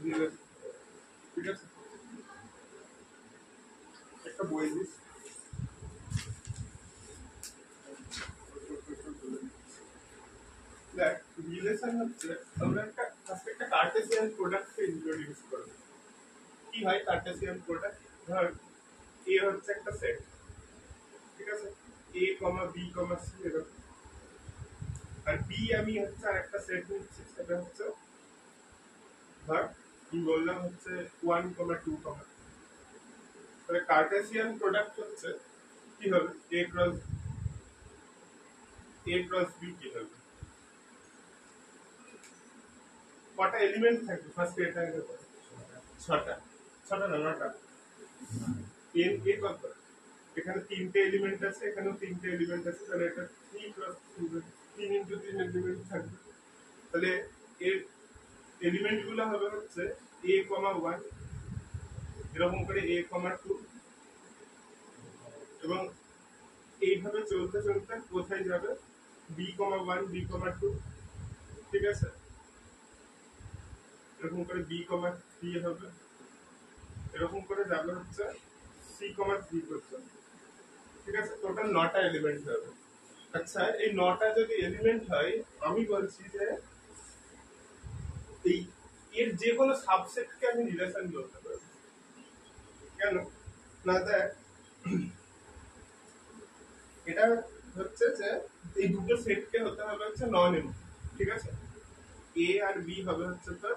ঠিক আছে, একটা বই দিস। দেখ, রিলেশন হচ্ছে আমরা একটা কার্টেসিয়ান প্রোডাক্টকে ইন্ট্রোডিউস করব। কি হয় কার্টেসিয়ান প্রোডাক্ট? ধর এ হচ্ছে একটা সেট, ঠিক আছে, এ কমা বি কমা সি এরকম, আর বি আমি হচ্ছে আর একটা সেট নিচ্ছি, সেটা হচ্ছে ধর কি বললাম হচ্ছে 1 কমা 2 কমা। তাহলে কার্টেসিয়ান প্রোডাক্ট হচ্ছে কি হবে? এ ক্রস বি কি হবে? কটা এলিমেন্ট থাকবে ফার্স্ট এটা আগে বল। ছটা, ছটা না নটা? এন এ কত? এখানে তিনটে এলিমেন্ট আছে, এখানেও তিনটে এলিমেন্ট আছে, তাহলে এটা 3 প্লাস 3 3 ইনটু 3 এলিমেন্ট থাকবে। তাহলে এর এলিমেন্ট গুলো হবে হচ্ছে a, 1 এরকম করে a, 2 এবং এইভাবে চলতে চলতে কোথায় যাবে? b, 1 b, 2, ঠিক আছে, এরকম করে b, 3 হবে, এরকম করে যাবে হচ্ছে c, 3 পর্যন্ত, ঠিক আছে। টোটাল 9টা এলিমেন্ট হবে। আচ্ছা, এই 9টা যদি এলিমেন্ট হয়, আমি বলছি যে এই এর যে কোনো সাবসেটকে আমি রিলেশন বলতে পারি। কেন না? দেখ, এটা হচ্ছে যে এই দুটো সেটকে হতে হবে হচ্ছে নন এমপ্টি, ঠিক আছে। এ আর বি হবে হচ্ছে তোর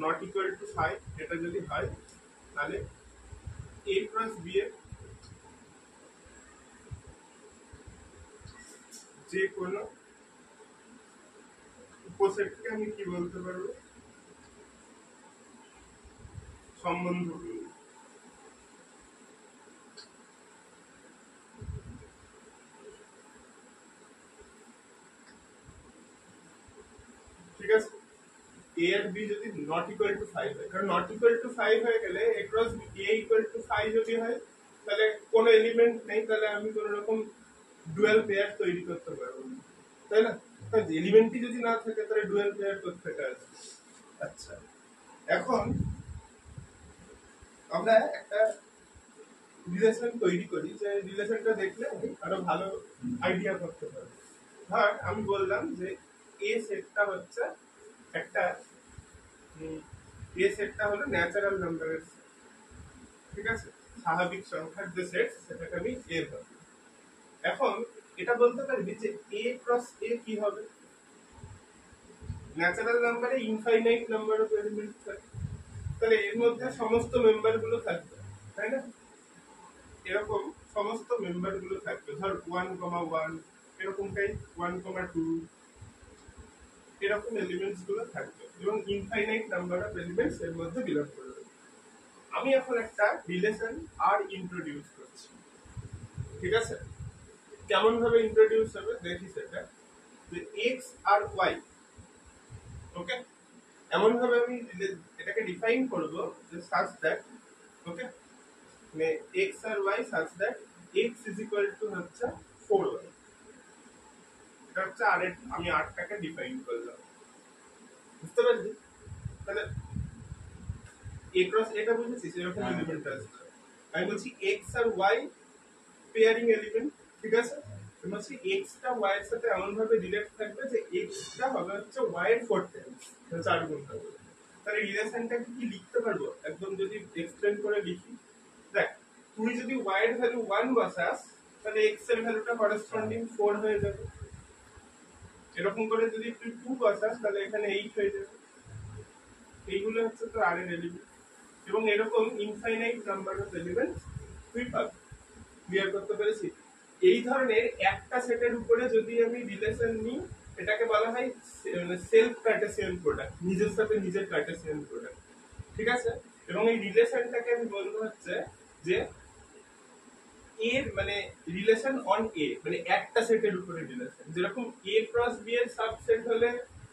নট ইকুয়াল টু 5, এটা যদি হয় তাহলে এ প্লাস বি এর যে কোনো উপসেটকে আমি কি বলতে পারবো? সম্বন্ধ বলবো। ঠিক আছে, এ আর বি যদি নট ইকুয়াল টু 5 হয়, কারণ নট ইকুয়াল টু 5 হয়ে গেলে এ ক্রস এ ইকুয়াল টু 5 যদি হয় তাহলে কোনো এলিমেন্ট নেই, তাহলে আমি কোনো রকম ডুয়াল পেয়ার তৈরি করতে পারবো না, তাই না? এলিমেন্টই যদি না থাকে তাহলে ডুয়াল পেয়ার কোথা আসবে? আচ্ছা, এখন আমরা একটা রিলেশন তৈরি করি, যে রিলেশনটা দেখলে আমি আরো ভালো আইডিয়া করতে পারবো। ধর আমি বললাম যে এ সেটটা হচ্ছে একটা এ সেটটা হলো ন্যাচারাল নাম্বারের সেট, ঠিক আছে, স্বাভাবিক সংখ্যার যে সেট সেটাকে আমি এ ভাবি। এখন এটা বলতে পারবি যে এ ক্রস এ কি হবে? ন্যাচারাল নাম্বারে ইনফাইনাইট নাম্বার অফ এলিমেন্ট থাকে, তাহলে এর মধ্যে সমস্ত মেম্বার গুলো থাকবে, তাই না? এরকম সমস্ত মেম্বার গুলো থাকবে, ধর 1, 1 এরকমটাই 1, 2 এরকম এলিমেন্টস গুলো থাকবে এবং ইনফাইনাইট নাম্বার অফ এলিমেন্টস এর মধ্যে বিলং করবে। আমি এখন একটা রিলেশন আর ইন্ট্রোডিউস করছি, ঠিক আছে। কেমন ভাবে ইন্ট্রোডিউস হবে দেখি সেটা, যে এক্স আর ওয়াই, ওকে, এমন ভাবে আমি এটাকে ডিফাইন করব যে সাচ দ্যাট, ওকে, মানে এক্স আর y such that x is equal to হচ্ছে 4y। এটা হচ্ছে আর আমি আরটাকে ডিফাইন করলাম, বুঝতে পারলি? তাহলে এ ক্রস এটা বুঝেছিস, এরকম এলিমেন্ট আছে। আমি বলছি এক্স আর ওয়াই পেয়ারিং এলিমেন্ট, ঠিক আছে। আমি বলছি এক্স টা ওয়াই এর সাথে এমন ভাবে রিলেট থাকবে যে এক্স টা হবে হচ্ছে ওয়াই এর 4 টাইমস, 4 গুণ হবে। তাহলে রিলেশনটাকে কি লিখতে পারবো একদম যদি এক্সপ্লেন করে লিখি? দেখ, তুই যদি ওয়াই এর ভ্যালু 1 বসাস তাহলে এক্স এর ভ্যালুটা করেসপন্ডিং 4 হয়ে যাবে। এরকম করে যদি তুই 2 বসাস তাহলে এখানে 8 হয়ে যাবে। এইগুলো হচ্ছে তো আর এর এলিমেন্ট, এবং এরকম ইনফাইনাইট নাম্বার অফ এলিমেন্ট তুই পাবি। ক্লিয়ার করতে পেরেছি? এই ধরনের একটা সেটের উপরে যদি আমি রিলেশন নিই, এটাকে বলা হয় সেলফ কার্টেসিয়ান প্রোডাক্ট, নিজের সাথে নিজের কার্টেসিয়ান প্রোডাক্ট, ঠিক আছে। এবং এই রিলেশনটাকে আমি বলবো হচ্ছে যে এর মানে রিলেশন অন এ, মানে একটা সেটের উপরে রিলেশন। যেরকম এ ক্রস বি এর সাবসেট হলে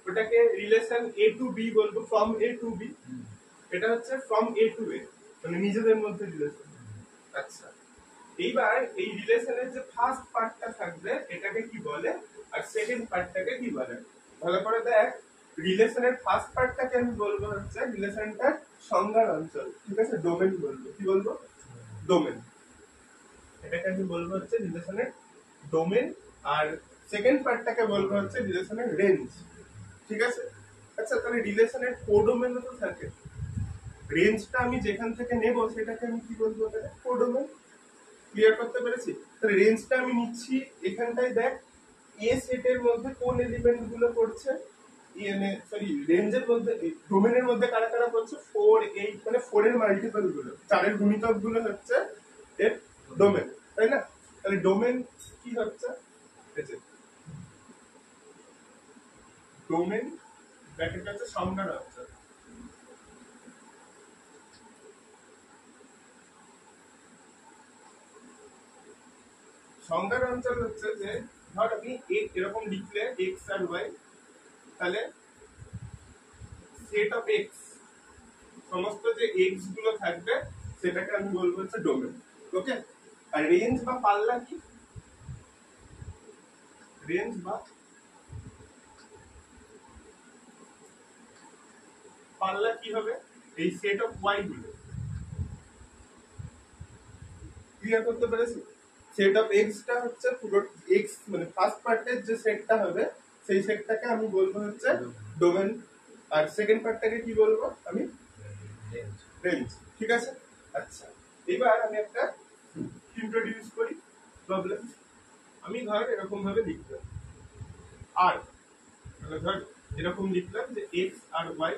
ওটাকে রিলেশন এ টু বি বলবো, ফ্রম এ টু বি। এটা হচ্ছে ফ্রম এ টু এ, মানে নিজেদের মধ্যে রিলেশন। আচ্ছা, এইবার এই রিলেশনের যে ফার্স্ট পার্টটা থাকবে এটাকে কি বলে আর সেকেন্ড পার্টটাকে কি বলে ভালো করে দেখ। রিলেশনের ফার্স্ট পার্টটাকে আমি বলবো হচ্ছে রিলেশনটার সংজ্ঞার অঞ্চল, ঠিক আছে, ডোমেন বলবো, কি বলবো, ডোমেন। এটাকে আমি বলবো হচ্ছে রিলেশনের ডোমেন, আর সেকেন্ড পার্টটাকে বলবো হচ্ছে রিলেশনের রেঞ্জ, ঠিক আছে। আচ্ছা, তাহলে রিলেশনের কোডোমেনও তো থাকে, রেঞ্জটা আমি যেখান থেকে নেব সেটাকে আমি কি বলবো, কোডোমেন। ক্লিয়ার করতে পেরেছি? তাহলে রেঞ্জটা আমি নিচ্ছি এখানটায়, দেখ এ সেটের মধ্যে কোন এলিমেন্ট গুলো পড়ছে, সরি রেঞ্জের মধ্যে, ডোমেনের মধ্যে কারা কারা পড়ছে, 4 8, মানে 4 এর মাল্টিপল গুলো, 4 এর গুণিতক গুলো হচ্ছে এর ডোমেন, তাই না? তাহলে ডোমেন কি হচ্ছে, ডোমেন ব্র্যাকেট হচ্ছে সংজ্ঞার অঞ্চল। সংজ্ঞার অঞ্চল হচ্ছে যে ধর আপনি এরকম লিখলে এক্স আর ওয়াই, তাহলে সেট অফ এক্স, সমস্ত যে এক্স গুলো থাকবে সেটাকে আমি বলবো হচ্ছে ডোমেন, ওকে। আর রেঞ্জ বা পাল্লা কি, রেঞ্জ বা পাল্লা কি হবে, এই সেট অফ ওয়াই গুলো। ক্লিয়ার করতে পেরেছি? সেট অফ এক্স টা হচ্ছে পুরো এক্স, মানে ফার্স্ট পার্টের যে সেটটা হবে সেই সেটটাকে আমি বলবো হচ্ছে ডোমেন, আর সেকেন্ড পার্টটাকে কি বলবো আমি, রেঞ্জ, ঠিক আছে। আচ্ছা, এবার আমি একটা ইন্ট্রোডিউস করি প্রবলেম। আমি ধর এরকম ভাবে লিখলাম আর, মানে ধর এরকম লিখলাম যে এক্স আর ওয়াই,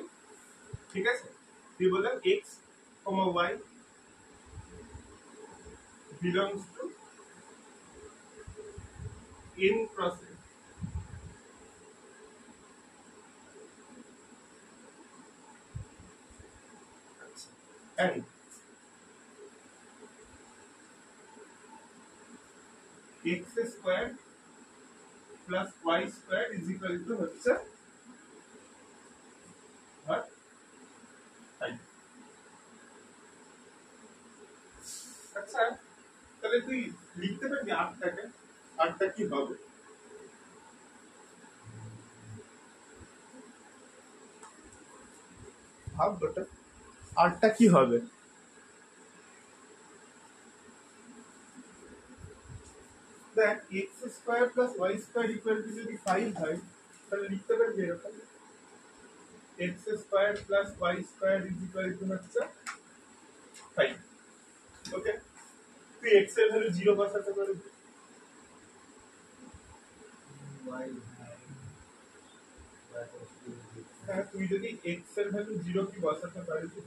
ঠিক আছে, তুই বললাম x comma y belongs to n cross n, and x square plus y square is equal to হচ্ছে what, 5। আচ্ছা, তাহলে তুই লিখতে পারবি আটটাকে, আটটা কি হবে, ভাব বেটা, আটটা কি হবে। দেখ x square plus y square equal to যদি 5 হয় তাহলে লিখতে পারবি এরকম, x square plus y square is equal to হচ্ছে 5, ওকে। তুই এক্স এর ভ্যালু 0 বসাতে পারবি, হ্যাঁ তুই যদি এক্স এর ভ্যালু 0 কি বসাতে পারবি,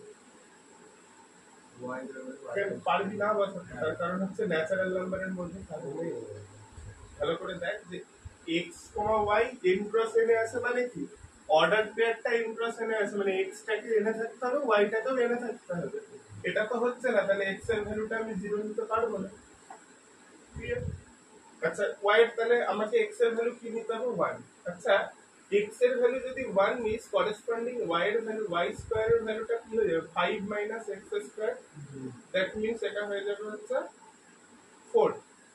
পারবি না বসাতে, তার কারণ হচ্ছে ন্যাচারাল নাম্বারের মধ্যে থাকবে। ভালো করে দেখ যে x comma Y N cross এনে আছে, মানে কি অর্ডার পেয়ারটা এন ক্রস এনে আছে, মানে এক্স টাকে এনে থাকতে হবে, ওয়াই টাকেও এনে থাকতে হবে। এটা তো হচ্ছে না, তাহলে এক্স এর ভ্যালুটা আমি 0 নিতে পারবো না। আচ্ছা, ওয়াই এর তাহলে আমাকে এক্স এর ভ্যালু কি নিতে হবে, 1। আচ্ছা, এক্স এর ভ্যালু যদি 1 নিস, করেসপন্ডিং ওয়াই এর ভ্যালু, ওয়াই স্কয়ার এর ভ্যালুটা কি হয়ে যাবে, 5 minus x square, that means এটা হয়ে যাবে হচ্ছে 4।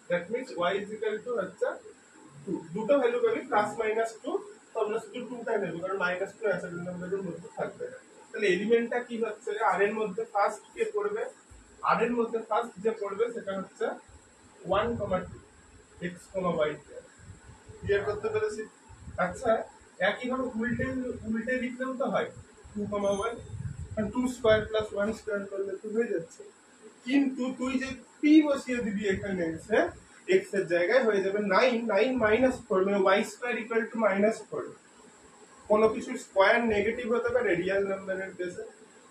That means y is equal to হচ্ছে 2। দুটো ভ্যালু পাবি প্লাস মাইনাস 2, তো আমরা শুধু 2 টা নেব কারণ মাইনাস 2 ন্যাচারাল নাম্বারের মধ্যে থাকবে না। তাহলে এলিমেন্টটা কি হচ্ছে, আর এর মধ্যে ফার্স্ট কে পড়বে, আর এর মধ্যে ফার্স্ট যে পড়বে সেটা হচ্ছে 1, 2 x, y। ক্লিয়ার করতে পেরেছি? আচ্ছা, একইভাবে উল্টে উল্টে লিখলেও তো হয়, 2, 1, আর 2 স্কয়ার প্লাস 1 স্কয়ার করলে তো হয়ে যাচ্ছে। কিন্তু তুই যে পি বসিয়ে দিবি এখানে এসে x এর জায়গায় হয়ে যাবে 9, 9 মাইনাস 4, মানে y স্কয়ার ইকুয়াল টু -4। কোনো কিছু স্কয়ার নেগেটিভ হতে পারে, রিয়েল নাম্বারের বেসে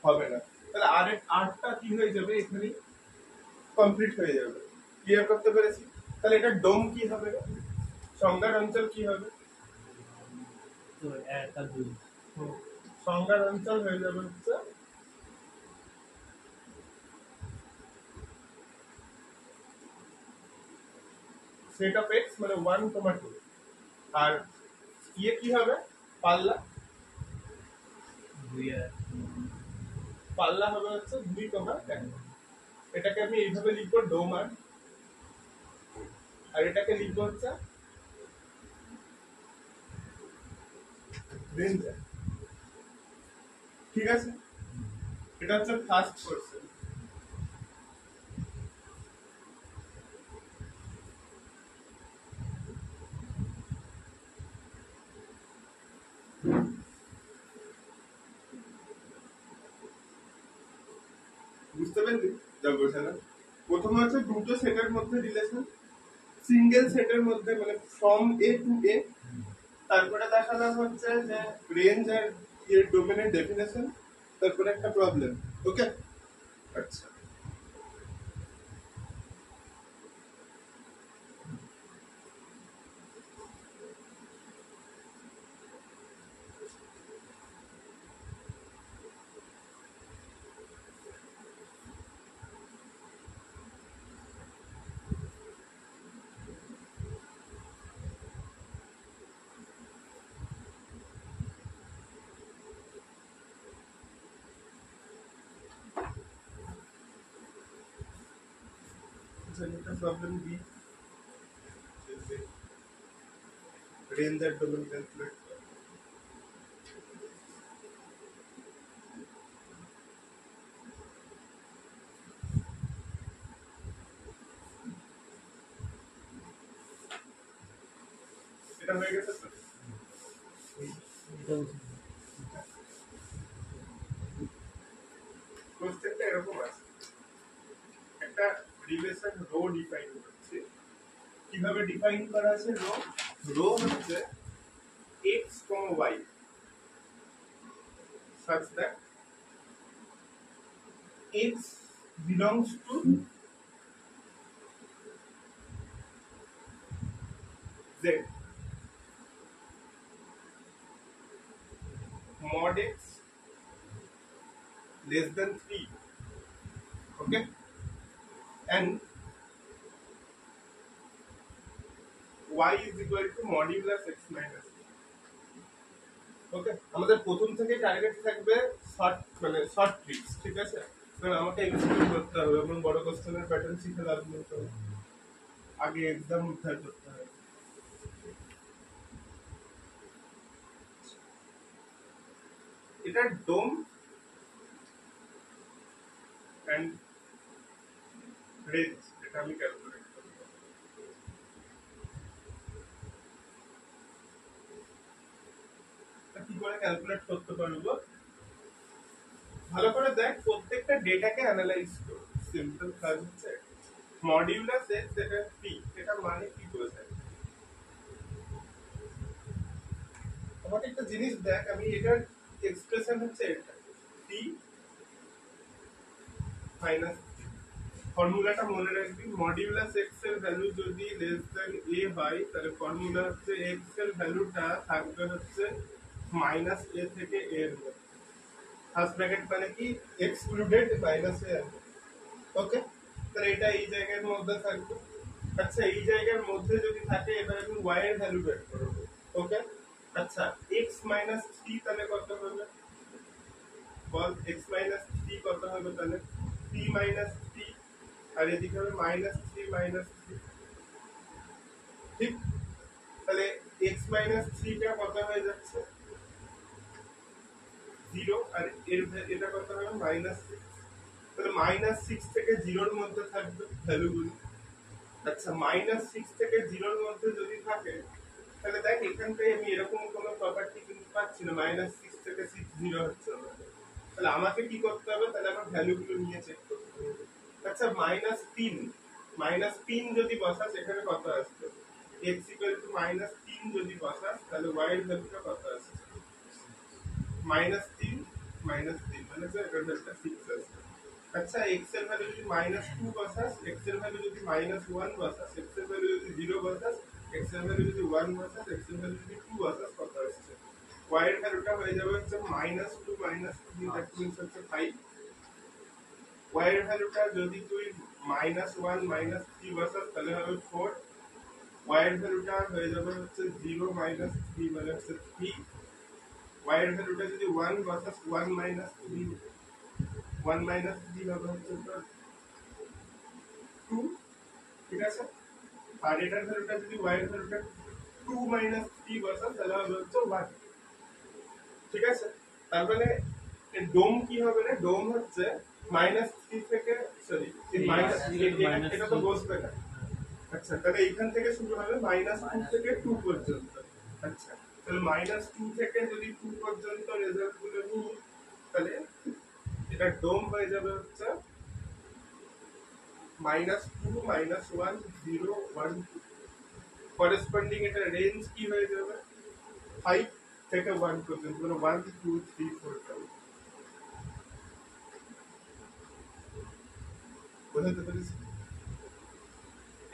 হবে না। তাহলে আর আটটা কি হয়ে যাবে, এখানে কমপ্লিট হয়ে যাবে। ক্লিয়ার করতে পেরেছি? তাহলে এটা ডোম কি হবে, সংজ্ঞার অঞ্চল কি হবে, সংজ্ঞার অঞ্চল হয়ে যাবে হচ্ছে সেট অফ এক্স, মানে 1, 2। আর ইয়ে কি হবে, পাল্লা, পাল্লা হবে হচ্ছে 2, 1। এটাকে আমি এইভাবে লিখবো ডোমার, আর এটাকে লিখবো হচ্ছে রেঞ্জার। ঠিক আছে, এটা হচ্ছে ফার্স্ট কোশ্চেন। বুঝতে পারলি যা বোঝালাম? প্রথমে হচ্ছে দুটো সেটের মধ্যে রিলেশন, সিঙ্গেল সেটের মধ্যে মানে ফ্রম এ টু এ। তারপরে দেখালাম হচ্ছে যে রেঞ্জ আর এর ডোমেনের ডেফিনেশন, তারপরে একটা প্রবলেম। ওকে, আচ্ছা একটা প্রবলেম বি, রেঞ্জ আর ডোমেন ক্যালকুলেট। এটা হয়ে গেছে তো? কোশ্চেনটা এরকম আছে, একটা রিলেশন রো ডিফাইন করছে। কিভাবে ডিফাইন করা আছে রো? রো হচ্ছে x, y such that x belongs to z, mod x less than 3, okay, and y is equal to modulus x minus 3. ওকে, আমাদের প্রথম থেকে টার্গেট থাকবে শর্ট মানে শর্ট ট্রিক্স, ঠিক আছে? কারণ আমাকে এক্সিকিউট করতে হবে, এবং বড় কোশ্চেনের প্যাটার্ন শিখে লাভ নেই, তো আগে এক্সাম উদ্ধার করতে হবে। এটা ডোম এন্ড রেঞ্জ, এটা আমি ক্যালকুলেট করব। কি করে ক্যালকুলেট করতে পারবো? ভালো করে দেখ, প্রত্যেকটা ডেটাকে অ্যানালাইজ কর। সিম্পল কাজ হচ্ছে মডিউলাস এক্স, এটা পি, এটা মানে কি বোঝায়? আমাকে একটা জিনিস দেখ, আমি এটার এক্সপ্রেশন হচ্ছে এটা পি মাইনাস, ফর্মুলাটা মনে রাখবি। মডিউলাস এক্স এর ভ্যালু যদি লেস দেন এ হয়, তাহলে ফর্মুলা হচ্ছে এক্স এর ভ্যালুটা থাকবে হচ্ছে মাইনাস এ থেকে এ এর মধ্যে। ফার্স্ট ব্র্যাকেট মানে কি এক্সক্লুডেড মাইনাস এ আছে, ওকে? তাহলে এটা এই জায়গার মধ্যে থাকবে। আচ্ছা, এই জায়গার মধ্যে যদি থাকে, এবার আমি y এর ভ্যালু বের করব, ওকে? আচ্ছা, x মাইনাস 3 তাহলে কত হবে? বল, x মাইনাস 3 কত হবে তাহলে? 3 মাইনাস 3, আর এদিকে হবে মাইনাস 3 মাইনাস 3, ঠিক? তাহলে x মাইনাস 3 টা কত হয়ে যাচ্ছে? 0, আর এটা কত হবে? মাইনাস 6। তাহলে মাইনাস 6 থেকে 0 এর মধ্যে থাকবে ভ্যালুগুলো। আচ্ছা, মাইনাস 6 থেকে 0 এর মধ্যে যদি থাকে, তাহলে দেখ এখানটায় আমি এরকম কোনো প্রপার্টি কিন্তু পাচ্ছি না, মাইনাস 6 থেকে 6 0 হচ্ছে না। তাহলে আমাকে কি করতে হবে? তাহলে আমার ভ্যালুগুলো নিয়ে চেক করতে হবে। আচ্ছা, মাইনাস 3 যদি বসাস, এখানে কত আসবে? x ইকুয়াল টু মাইনাস 3 যদি বসাস, তাহলে y এর ভ্যালুটা কত আসছে? -3 -3 মানে স্যার এটার ভ্যালুটা 6 আসছে। আচ্ছা, x এর ভ্যালু যদি -2 বসাস, x এর ভ্যালু যদি -1 বসাস, x এর ভ্যালু যদি 0 বসাস, x এর ভ্যালু যদি 1 বসাস, x এর ভ্যালু যদি 2 বসাস, কত আসছে? y এর ভ্যালুটা হয়ে যাবে হচ্ছে -2 -3, দ্যাট মিন্স হচ্ছে 5। y এর ভ্যালুটা যদি তুই -1 -3 বসাস, তাহলে হবে 4। y এর ভ্যালুটা হয়ে যাবে হচ্ছে 0 -3 মানে হচ্ছে 3। y এর ভ্যালুটা যদি 1 বসাস, 1 -3, 1 -3 হবে হচ্ছে 2, ঠিক আছে? আর এটার ভ্যালুটা যদি y এর ভ্যালুটা 2 -3 বসাস, তাহলে হবে হচ্ছে 1, ঠিক আছে? তার মানে ডোম কি হবে না, ডোম হচ্ছে -3 থেকে সরি মাইনাস, এটা তো বসবে না। আচ্ছা তাহলে এইখান থেকে শুরু হবে -2 থেকে 2 পর্যন্ত। আচ্ছা তাহলে -2 থেকে যদি 2 পর্যন্ত রেজাল্ট গুলো নিই, তাহলে এটা ডোম হয়ে যাবে হচ্ছে -2 -1 0 1 2। করেসপন্ডিং এটা রেঞ্জ কি হয়ে যাবে 5 থেকে 1 পর্যন্ত, মানে 1 2 3 4 5। বুঝতে পেরেছি?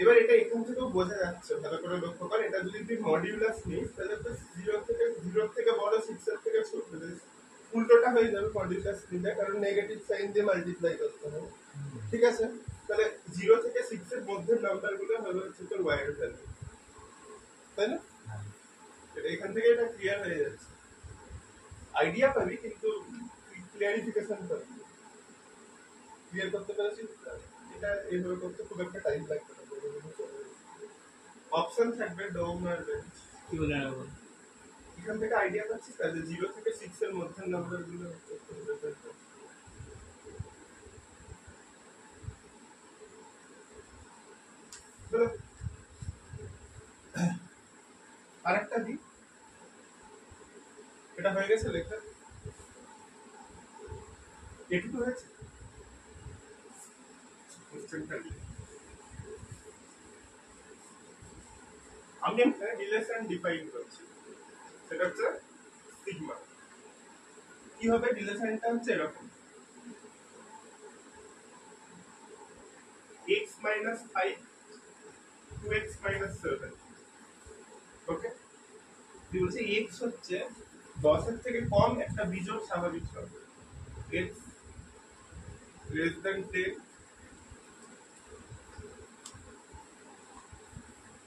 এবার এটা এখান থেকেও বোঝা যাচ্ছে, ভালো করে লক্ষ্য কর, এটা যদি তুই মডিউলাস নিস তাহলে তো 0 থেকে বড় 6 এর থেকে ছোট, উল্টোটা হয়ে যাবে মডিউলাস নিলে, কারণ নেগেটিভ সাইন দিয়ে মাল্টিপ্লাই করতে হবে। ঠিক আছে, তাহলে 0 থেকে 6 এর মধ্যে নাম্বার গুলো হবে হচ্ছে তোর y এর ভ্যালু, তাই না? এখান থেকে এটা ক্লিয়ার হয়ে যাচ্ছে, আইডিয়া পাবি কিন্তু ক্লিয়ারিফিকেশন পাবি। ক্লিয়ার করতে পেরেছিস? এটা এইভাবে করতে খুব একটা টাইম লাগবে না। অপশন থাকবে ডোম আর রেঞ্জ, কি বলে রাখবো এখান থেকে আইডিয়া পাচ্ছিস যে 0 থেকে 6 এর মধ্যে নাম্বার গুলো আরেকটা দি, এটা হয়ে গেছে লেখা, এটুকু হয়েছে কোশ্চেনটা। আমি একটা রিলেশন ডিফাইন করছি, সেটা হচ্ছে সিগমা। কি হবে রিলেশনটা হচ্ছে এরকম, x - 5 2x - 7। ওকে, তুই বলছিস x হচ্ছে 10 এর থেকে কম একটা বিজোড় স্বাভাবিক সংখ্যা, x less than 10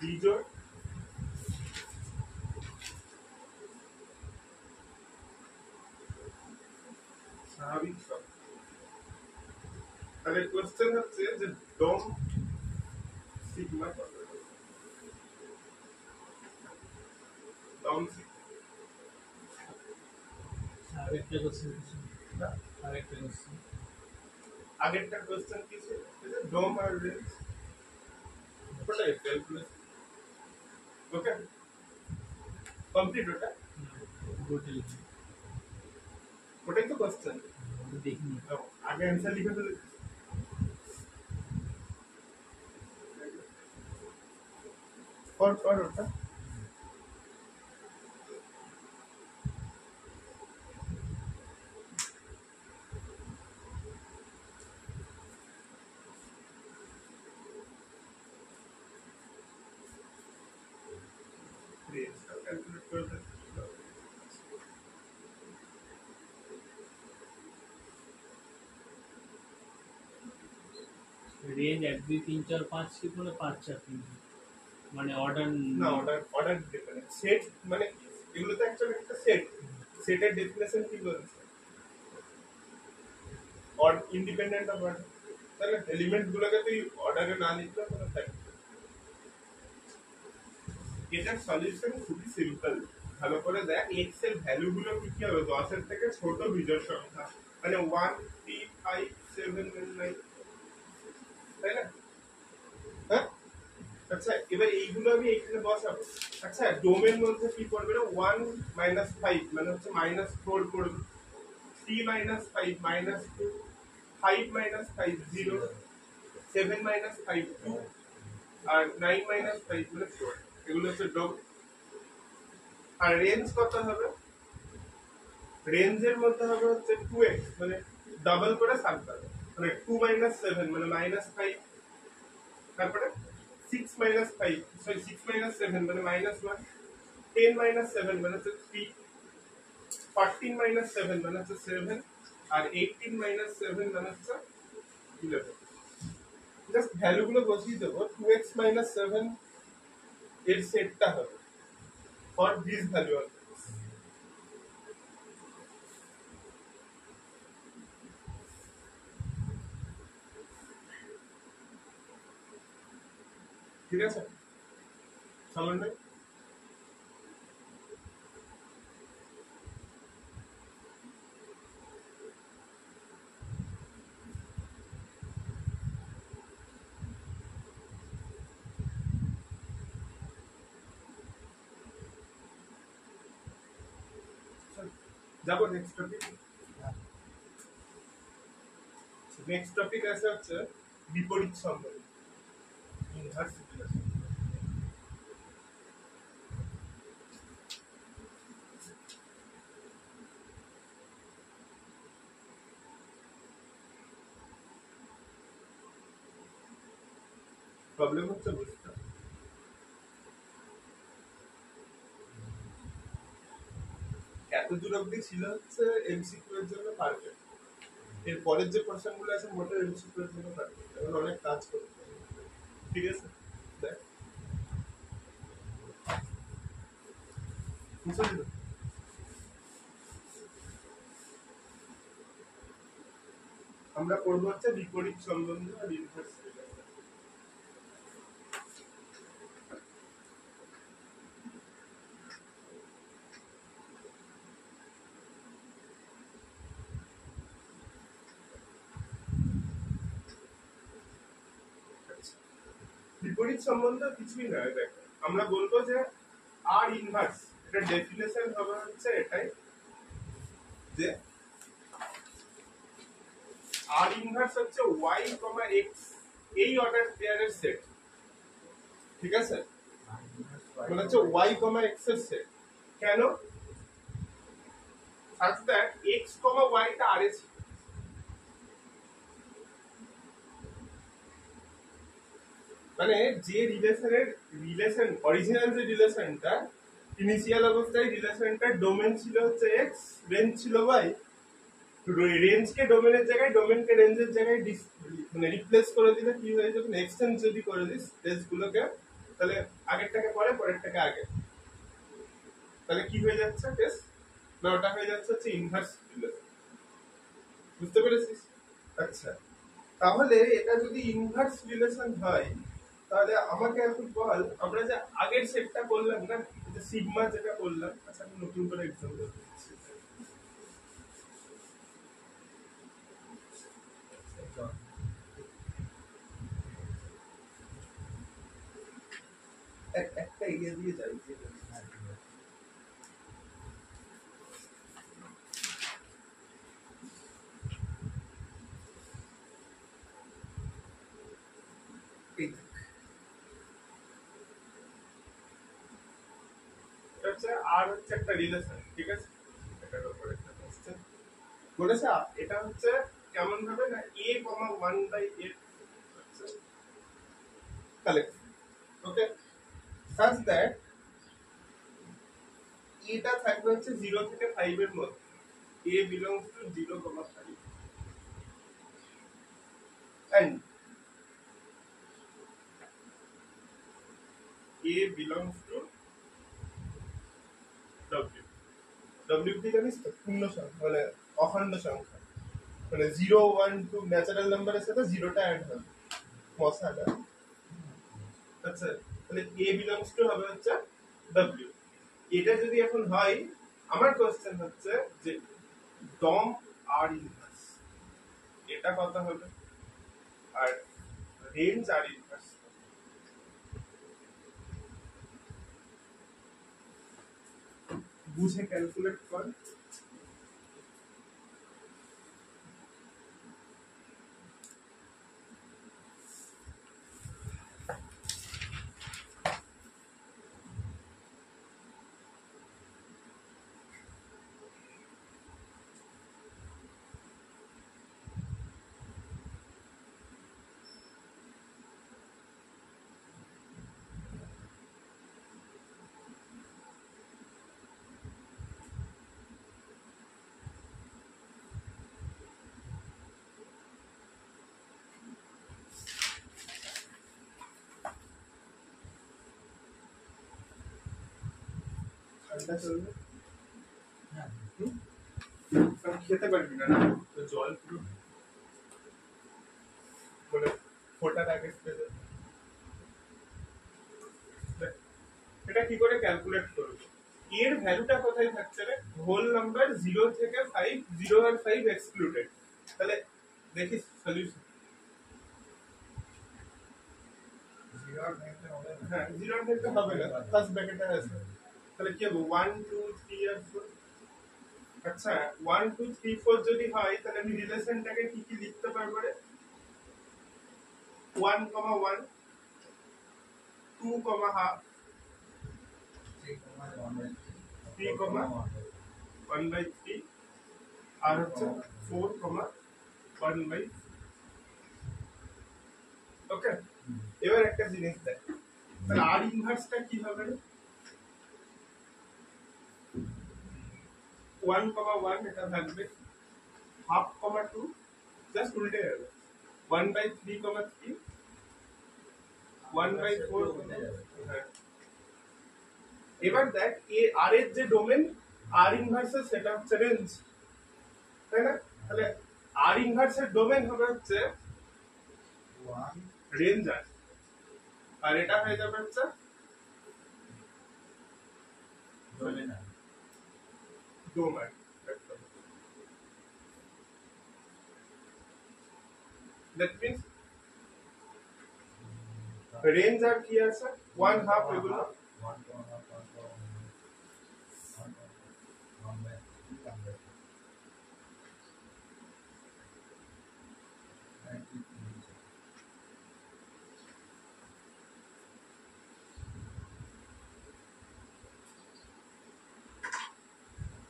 বিজোড় স্বাভাবিক সংখ্যা। তাহলে কোশ্চেন হচ্ছে যে ডোম সিগমা কত, ডোম সিগমা। আরেকটা কোশ্চেন, আগেরটা কোশ্চেন কি ছিল, ডোম আর রেঞ্জ, ওটাই ক্যালকুলেশন। ওকে কমপ্লিট, ওটাই তো কোশ্চেন। দেখিনি, আগে অ্যান্সার লিখে ফেলে ওটা। ক্যালকুলেট করে रेंज 1 2 3 4 5 কি বলে 5 4 3, মানে অর্ডার না, অর্ডার ডিফারেন্ট সেট, মানে এগুলো তো অ্যাকচুয়ালি একটা সেট, সেটের ডেফিনেশন কি বলছে, অড ইন্ডিপেন্ডেন্ট অফ অর্ডার। তাহলে এলিমেন্ট গুলোকে তুই অর্ডারে না লিখলে কোনো থাকে। এটার সলিউশন খুবই সিম্পল, ভালো করে দেখ, এক্স এর ভ্যালু গুলো কি কি হবে, 10 এর থেকে ছোট বিজোড় সংখ্যা, মানে 1 3 5 7 9, তাই না? হ্যাঁ, আচ্ছা এবার এইগুলো আমি এখানে বসাবো। আচ্ছা ডোমের মধ্যে কি করবে না, 1 - 5 মানে হচ্ছে -4 করবে, 3 - 5 -2, 5 - 5 0, 7 - 5 2, আর 9 - 5 মানে 4। এগুলো হচ্ছে ডোম। আর রেঞ্জ কত হবে, রেঞ্জের মধ্যে হবে হচ্ছে 2x, মানে ডাবল করে সাবধান, মানে 2 - 7 মানে -5, তারপরে 6 - 5 সরি 6 - 7 মানে -1, 10 - 7 মানে হচ্ছে 3, 14 - 7 মানে হচ্ছে 7, আর 18 - 7 মানে হচ্ছে 11। জাস্ট ভ্যালু গুলো বসিয়ে দেবো, 2x - 7 এর সেটটা হবে ফর দিস ভ্যালু। ঠিক আছে, সমন্বয়। যাবো নেক্সট টপিক। নেক্সট টপিক আছে হচ্ছে বিপরীত সম্পর্ক, ইনভার্স রিলেশন। প্রবলেম হচ্ছে বুঝতে, এত দূর অব্দি ছিল হচ্ছে এমসিকিউ এর জন্য পারফেক্ট, এর পরের যে কোশ্চেন গুলো আছে মোটে এমসিকিউ এর জন্য পারফেক্ট, এখন অনেক কাজ করতে হবে। ঠিক আছে, দেখ বুঝতে দিল। আমরা পড়বো হচ্ছে বিপরীত সম্বন্ধ আর ইনভার্স রিলেশন। বিপরীত সম্বন্ধ কিছুই নয়, দেখ আমরা বলবো যে আর ইনভার্স, এটা ডেফিনেশন হবে হচ্ছে এটাই যে আর ইনভার্স হচ্ছে y, x এই অর্ডার পেয়ারের সেট। ঠিক আছে, মানে হচ্ছে y, x এর সেট। কেন? such that x, y টা আর এ ছিল। মানে যে রিলেশন অরিজিনাল যে রিলেশনটা ইনিশিয়াল অবস্থায় রিলেশনটা ডোমেন ছিল হচ্ছে x, রেঞ্জ ছিল y, রেঞ্জকে ডোমেনের জায়গায় ডোমেনকে রেঞ্জের জায়গায় মানে রিপ্লেস করে দিলে কি হয়ে যাবে, এক্সচেঞ্জ যদি করে দিস টেস্টগুলোকে, তাহলে আগেরটাকে পরে পরেরটাকে আগে, তাহলে কি হয়ে যাচ্ছে টেস্ট না, ওটা হয়ে যাচ্ছে হচ্ছে ইনভার্স রিলেশন। বুঝতে পেরেছিস? আচ্ছা, তাহলে এটা যদি ইনভার্স রিলেশন হয় তাহলে আমাকে এখন বল, আমরা যে আগের সেটটা করলাম না, যে সিগমা যেটা করলাম, আচ্ছা আমি নতুন করে এক্সাম্পল দিচ্ছি। একটা এরিয়া দিয়ে যাই, আর হচ্ছে একটা রিলেশন। ঠিক আছে, এটার উপর একটা কোশ্চেন বলেছে, এটা হচ্ছে কেমন ভাবে না a, 1/8 হচ্ছে কালেকশন। ওকে, such that এটা থাকবে হচ্ছে 0 থেকে 5 এর মধ্যে, a belongs to 0,5 and a belongs to w। w কি জানিস তো? পূর্ণ সংখ্যা, মানে অখণ্ড সংখ্যা, মানে 0, 1, 2 ন্যাচারাল নাম্বারের সাথে জিরোটা অ্যাড হবে, মশাটা। আচ্ছা, তাহলে a belongs to হবে হচ্ছে w। এটা যদি এখন হয়, আমার কোশ্চেন হচ্ছে যে ডম আর ইনভার্স এটা কত হবে, আর রেঞ্জ আর ইনভার্স বুঝে ক্যালকুলেট কর। ঠান্ডা চলবে, খেতে পারবি না, তো জল পুরো মানে ফোটার আগে এটা কি করে ক্যালকুলেট করবে, এর ভ্যালুটা কোথায় থাকছে রে, হোল নাম্বার 0 থেকে 5, 0 আর 5 এক্সক্লুডেড। তাহলে দেখিস সলিউশন, হ্যাঁ 0 থেকে হবে না, ফার্স্ট ব্র্যাকেটে আছে, তাহলে কি হবে 1, 2, 3 আর 4, আচ্ছা 1 2 3 4 যদি হয় তাহলে আমি রিলেশনটাকে কি কি লিখতে পারবো রে 1 1 2 হাফ 3 1/3 আর হচ্ছে 4 1/, ওকে। এবার একটা জিনিস দেখ, তাহলে আর ইনভার্সটা কি হবে রে 1 1 এটা থাকবে হাফ 2 জাস্ট উল্টে যাবে 1/3 3 1/4, হ্যাঁ। এবার দেখ এ আর এর যে ডোমেন আর ইনভার্সের সেটা হচ্ছে রেঞ্জ, তাই না? তাহলে আর ইনভার্সের ডোমেন হবে হচ্ছে রেঞ্জ আর, আর এটা হয়ে যাবে হচ্ছে ডোমেন। দ্যাট মিন্স রেঞ্জ আর কি আছে 1/2 এগুলো,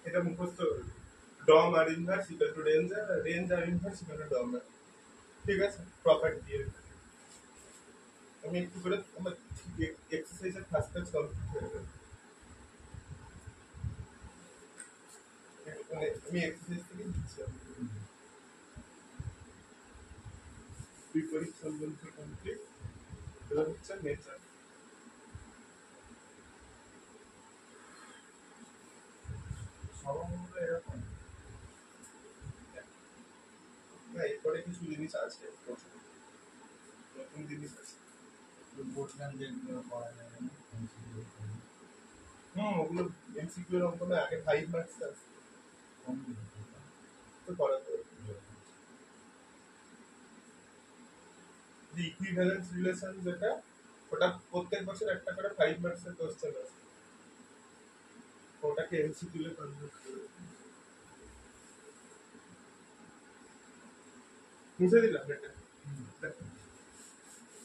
এটা মুখস্থ ডম আর ইনভার্স ইকুয়াল টু রেঞ্জ আর ইনভার্স ইকুয়াল টু ডম, ঠিক আছে? প্রপার্টি আমি একটু করে আমার এক্সারসাইজের ফার্স্ট কাজ কমপ্লিট হয়ে গেল, মানে আমি এক্সারসাইজ থেকে দিচ্ছি বিপরীত সম্বন্ধ কমপ্লিট, এটা হচ্ছে নেচার। সবগুলো এরকম না, এরপরে কিছু জিনিস আছে নতুন জিনিস আছে, ওগুলো এমসিকিউ এর অঙ্ক না, আগে 5 মার্কস আছে তো করা তো যে ইকুইভ্যালেন্স রিলেশন যেটা, ওটা প্রত্যেক বছর একটা করে 5 মার্কস এর কোশ্চেন আছে, ওটাকে এমসিকিউ এ কনভার্ট করে বুঝে দিলাম এটা।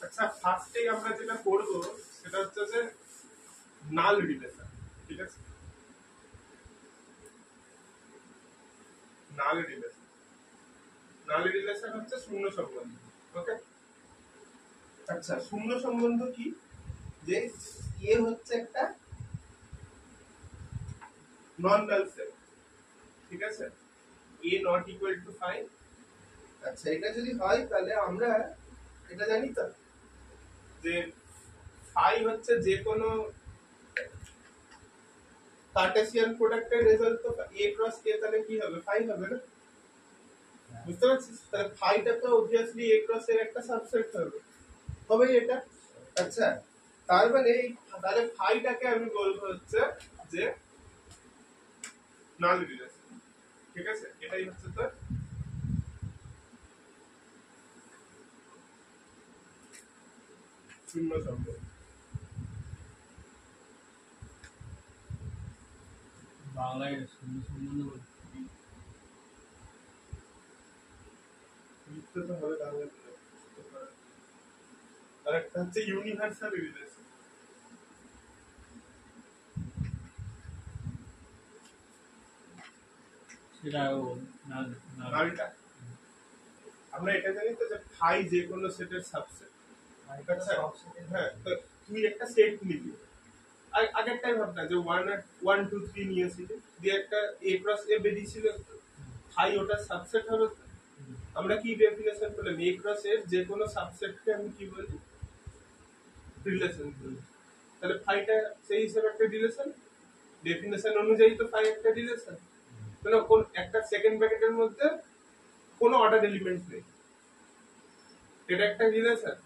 আচ্ছা ফার্স্টেই আমরা যেটা করব সেটা হচ্ছে যে নাল রিলেশন, ঠিক আছে? নাল রিলেশন, নাল রিলেশন হচ্ছে শূন্য সম্বন্ধ, ওকে। আচ্ছা শূন্য সম্বন্ধ কি, যে এ হচ্ছে একটা নন নাল সেট, ঠিক আছে? এ নট ইকুয়াল টু 5। আচ্ছা এটা যদি হয় তাহলে আমরা এটা জানি তো যে 5 হচ্ছে যে কোনো কার্টেসিয়ান প্রোডাক্টের রেজাল্ট, তো a ক্রস a তাহলে কি হবে 5 হবে না, বুঝতে পারছিস? তাহলে 5 টা তো obviously a ক্রস এর একটা সাবসেট হবে, হবে এটা। আচ্ছা তার মানে তাহলে 5 টাকে আমি বলবো হচ্ছে যে নাল রিলেশন, ঠিক আছে? এটাই হচ্ছে তো শূন্য সম্পর্ক। বাংলায় শূন্য সম্বন্ধ বলতে লিখতে তো হবে তাহলে, আর একটা হচ্ছে ইউনিভার্সাল রিলেশন, সেটাও না না নালটা আমরা এটা জানি তো যে ফাই যে কোনো সেটের সাবসেট, আচ্ছা হ্যাঁ, তো তুই একটা সেট নিবি, আগের টাইম ভাবনা যে 1 2 3 নিয়েছিলি, দিয়ে একটা a ক্রস a বেরিয়েছিল, ফাই ওটার সাবসেট হবে। আমরা কি ডেফিনেশন করলাম, a ক্রস এর যে কোনো সাবসেটকে আমি কি বলি রিলেশন বলি, তাহলে ফাইটা সেই হিসেবে একটা রিলেশন, ডেফিনেশন অনুযায়ী তো ফাই একটা রিলেশন, মানে কোন একটা সেকেন্ড ব্র্যাকেটের মধ্যে কোনো অর্ডার এলিমেন্ট নেই, এটা একটা রিলেশন,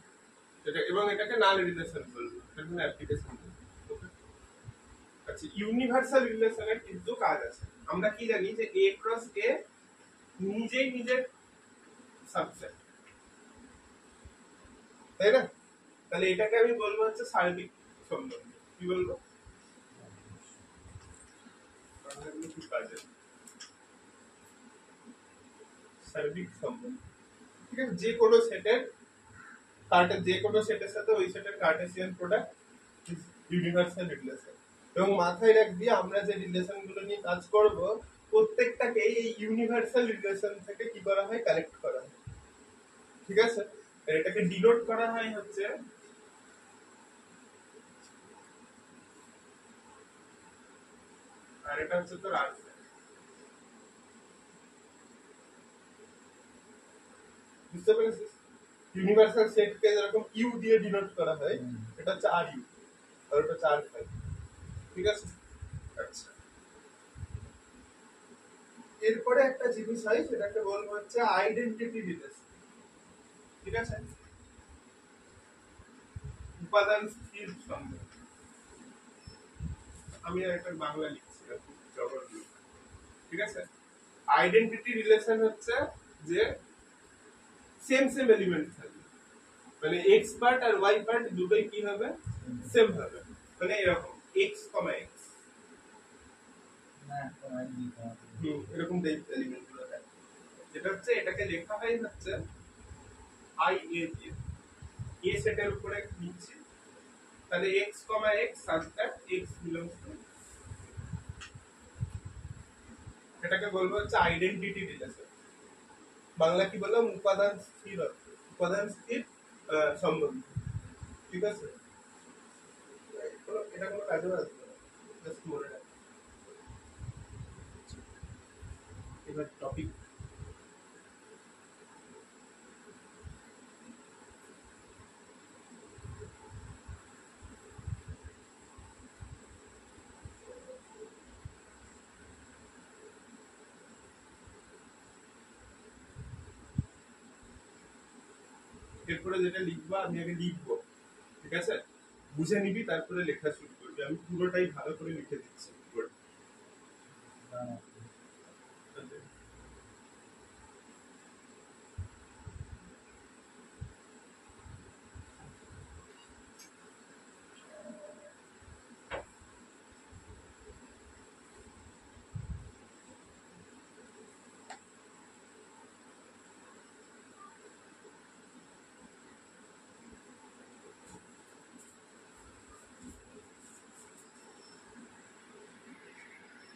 এটা এবং এটাকে নাল রিলেশন বলবো, এটা কোনো অ্যাপ্লিকেশন। আচ্ছা ইউনিভার্সাল রিলেশনের কিন্তু কাজ আছে, আমরা কি জানি যে a ক্রস a নিজেই নিজের সাবসেট, তাই না? তাহলে এটাকে আমি বলবো হচ্ছে সার্বিক সম্বন্ধ, কি বলবো? কি কাজে সার্বিক সম্বন্ধ। ঠিক আছে, যে কোনো সেটের সাথে ওই সেটের কার্টেসিয়ান প্রোডাক্ট ইউনিভার্সাল রিলেশন। এবং মাথায় রাখবি আমরা যে রিলেশন গুলো নিয়ে কাজ করব প্রত্যেকটাকে এই ইউনিভার্সাল রিলেশন থেকে কি করা হয়, কালেক্ট করা হয়। ঠিক আছে, আর এটাকে ডিনোট করা হয় হচ্ছে আর এটা হচ্ছে তোর আনসার। বুঝতে পেরেছিস? ইউনিভার্সাল সেটকে যেরকম ইউ দিয়ে ডিনোট করা হয়, এটা হচ্ছে আর ইউ, আর এটা হচ্ছে আর ফাইভ। ঠিক আছে, আচ্ছা। এরপরে একটা জিনিস হয়, সেটাকে বলবো হচ্ছে আইডেন্টিটি রিলেশন। ঠিক আছে, উপাদান স্থির সম্বন্ধ। আমি আর একটা বাংলা লিখছি, খুব জবর লিখ। ঠিক আছে, আইডেন্টিটি রিলেশন হচ্ছে যে সেম সেম এলিমেন্ট থাকবে, মানে এক্স পার্ট আর ওয়াই পার্ট দুটোই কি হবে, সেম হবে। মানে এরকম এক্স কমা এক্স, এরকম এলিমেন্ট গুলো থাকে। যেটা হচ্ছে এটাকে লেখা হয় হচ্ছে আই এ দিয়ে, এ সেটের উপরে নিচ্ছি, তাহলে x comma x such that x belongs to, এটাকে বলবো হচ্ছে আইডেন্টিটি রিলেশন। বাংলা কি বললাম, উপাদান স্থির, উপাদান স্থির সম্বন্ধ। ঠিক আছে, এটা কোনো কাজে আসবে না, জাস্ট মনে রাখ। এবার টপিক, এরপরে যেটা লিখবো আমি আগে লিখবো। ঠিক আছে, বুঝে নিবি, তারপরে লেখা শুরু করবি। আমি পুরোটাই ভালো করে লিখে দিচ্ছি।